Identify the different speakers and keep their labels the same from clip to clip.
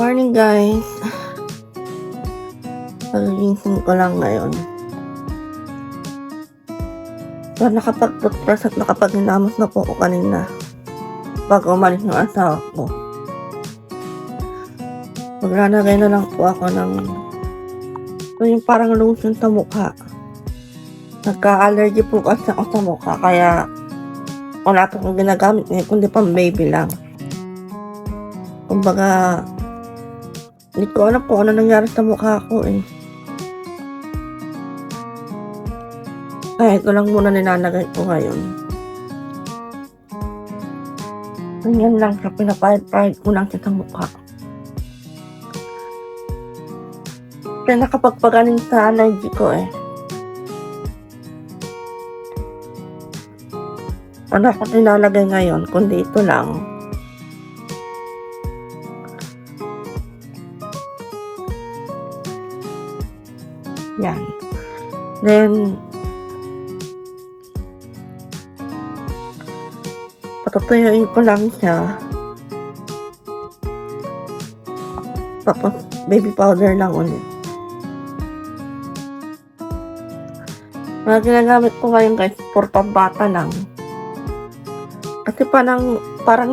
Speaker 1: Morning guys. Pagigising ko lang ngayon. So nakapag-toothbrush at nakapag-hinamos na po ako kanina bago umalis yung asawa ko. Maglalagay na lang po ako ng yung parang lotion sa mukha. Nagka-allergy po kasi ako sa mukha kaya wala po akong ginagamit ngayon kundi pang baby lang. Kumbaga hindi ko alam kung ano nangyari sa mukha ko eh. Kaya ito lang muna nilalagay ko ngayon. Ganyan lang siya, pinapahid-pahid ko lang siya sa mukha. Kaya nakapagpagaling sa allergy ko eh. Wala ko nilalagay ngayon, kundi ito lang. Yan. Then, patutuyuin ko lang siya. Tapos, baby powder lang ulit. Mga ginagamit ko ngayon guys, for pambata lang. Kasi parang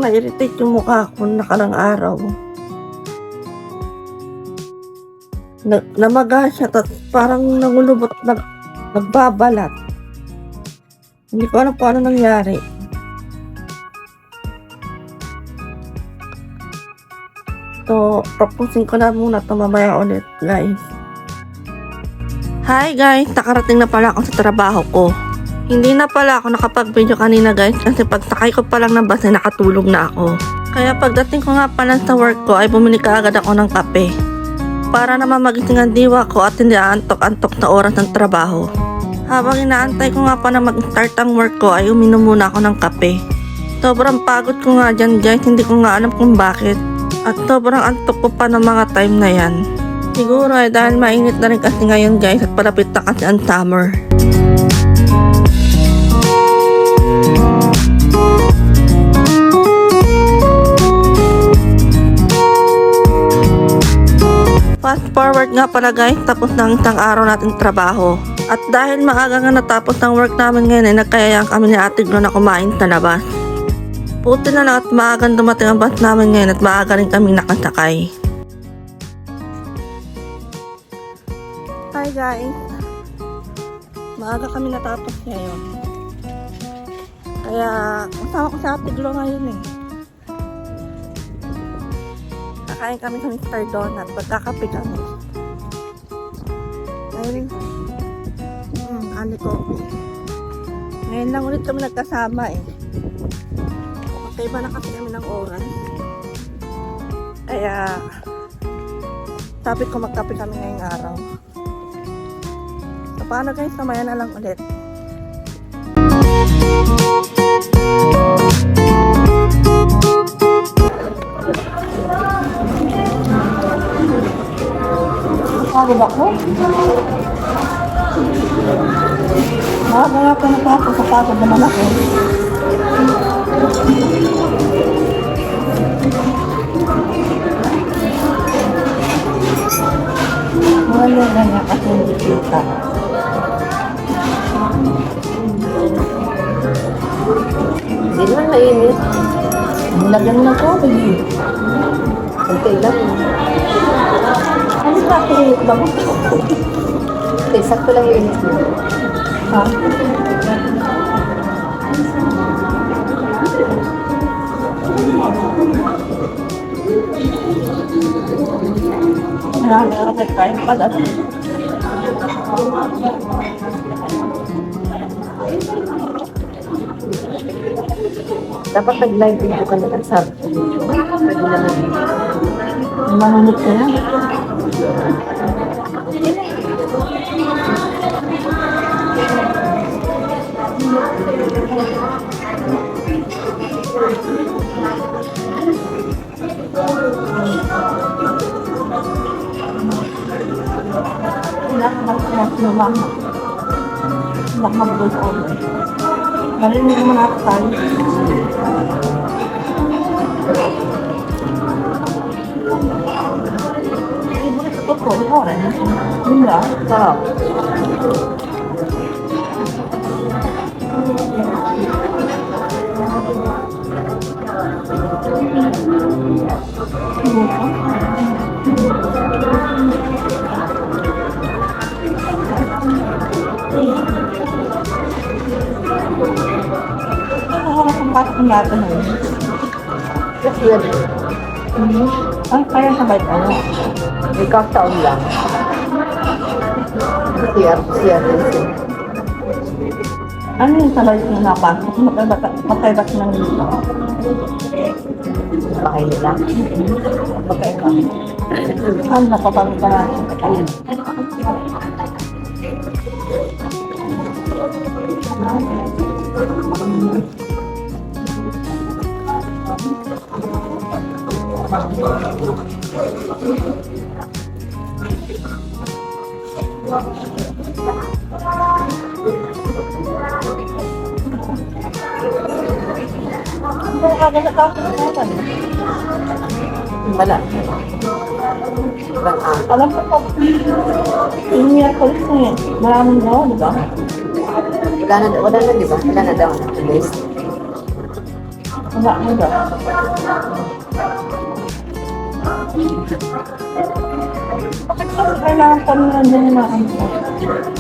Speaker 1: na-irritate yung mukha ko nakarang araw. Namaga siya, tapos parang nangulubot, nagbabalat. Hindi ko alam kung ano nangyari. So, tapusin ko na muna ito mamaya ulit, guys. Hi guys, nakarating na pala ako sa trabaho ko. Hindi na pala ako nakapag-video kanina guys kasi pagsakay ko pa lang ng bus ay nakatulog na ako. Kaya pagdating ko nga pala sa work ko ay bumili kaagad ako ng kape. Para naman magising ang diwa ko at hindi aantok-antok na oras ng trabaho. Habang inaantay ko nga pa na mag-start ang work ko ay uminom muna ako ng kape. Sobrang pagod ko nga dyan guys, hindi ko nga alam kung bakit. At sobrang antok ko pa ng mga time na yan. Siguro ay dahil mainit na rin kasi ngayon guys at palapit na kasi ang summer. Fast forward nga pala guys, tapos na ang isang araw natin trabaho. At dahil maaga nga natapos ang work namin ngayon ay nagkayayang kami ni Ate Glo na kumain sa labas. Buti na lang at maagang dumating ang bus namin ngayon at maaga rin kami nakasakay. Hi guys! Maaga kami natapos ngayon. Kaya kasama ko sa Ate Glo ngayon eh. Kakain kami sa Mr. Donut, magkakape kami. Ngayon, ano coffee. Ngayon lang ulit kami nagkasama eh. Magkaiba na kasi kami ng oras. Kaya, sabi ko magkape kami ngayong araw. So, paano guys, mamaya na lang ulit. Pagod ako. Nakakaya ko na ako sa pagod naman ako. Wala na niya kasi hindi kita. Hindi naman mainit. Nilagyan mo ng coffee. Kunti lang. Ano ba ako init ba mo? Okay, sakto lang yung init mo. Ha? Nakakapit kayo pa dati. Dapat nag-live video ka na lang sabi ko. Pwede naman. Manunod ka na. Nakapag-voice over. Narinig naman ako tayo. Oo, ikaw rin. Yun lang. Sarap. Ako ang pasok ng lahat na yun.
Speaker 2: Kasi yan,
Speaker 1: Ay, kaya sabay ano?
Speaker 2: may kaktaon lang. Siya rin.
Speaker 1: Ano yung sabay yung napasok? Magkaibat ng dito.
Speaker 2: Bakay nila.
Speaker 1: Magkaibat. Ano napapagod ka natin? Hindi ka agad nakakasalasan.
Speaker 2: Wala.
Speaker 1: Alam ko po, yung Miyerkules na yun, maraming daw, di ba?
Speaker 2: Wala na, di ba? Wala na daw na list.
Speaker 1: Wala mo daw. Bakit kasi kailangan ko nila dyan yung mga ano?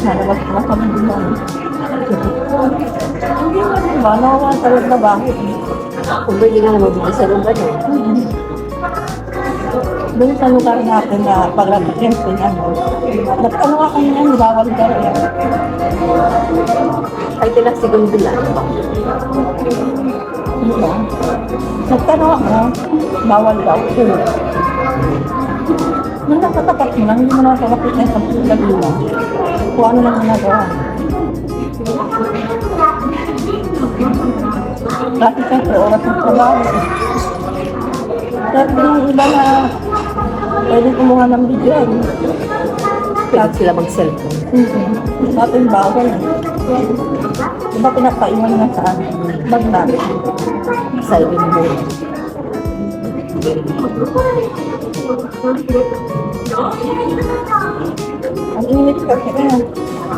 Speaker 1: Nalabas ko na kami din namin. Hindi na di ba? Nakawala talaga na bakit?
Speaker 2: Kung pwede nga na mabigay sa lugar eh.
Speaker 1: Doon sa lugar natin na paglagyan ko ano. Nagtanong ako niyan, bawal daw yan.
Speaker 2: Ay, tila segundo lang.
Speaker 1: Diba? Nagtanong ako, bawal daw. Nung nakatapat mo lang, hindi mo nakakapit na sa laguna. Kung ano lang ginagawa. Dati siyempre, oras ng trabaho. Pero yung iba na pwede kumuha ng video.
Speaker 2: Pwede sila mag-cellphone.
Speaker 1: Dati yung bawal. Diba pinapaiwan na sa bag natin.
Speaker 2: Silent mode.
Speaker 1: Ang init kasi eh.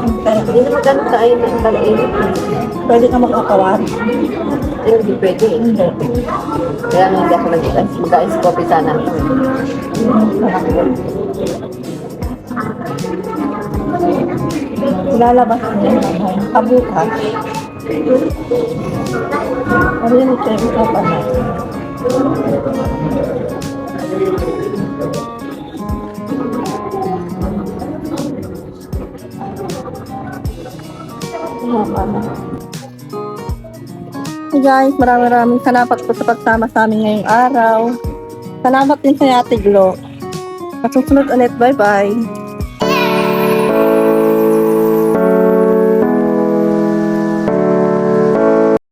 Speaker 2: Hindi naman ganun kain ng kalainit.
Speaker 1: Pwede ka mag-akawari.
Speaker 2: Ay, hindi pwede eh.
Speaker 1: Hindi.
Speaker 2: Kaya nga hindi ako mag-ice coffee sana.
Speaker 1: Lalabas niya naman. Kabukas. Ano yun ito yung usapan na? Hey guys, maraming salamat po sa pagsama sa amin ngayong araw. Salamat din sa Ate Glo. At susunod ulit, bye-bye.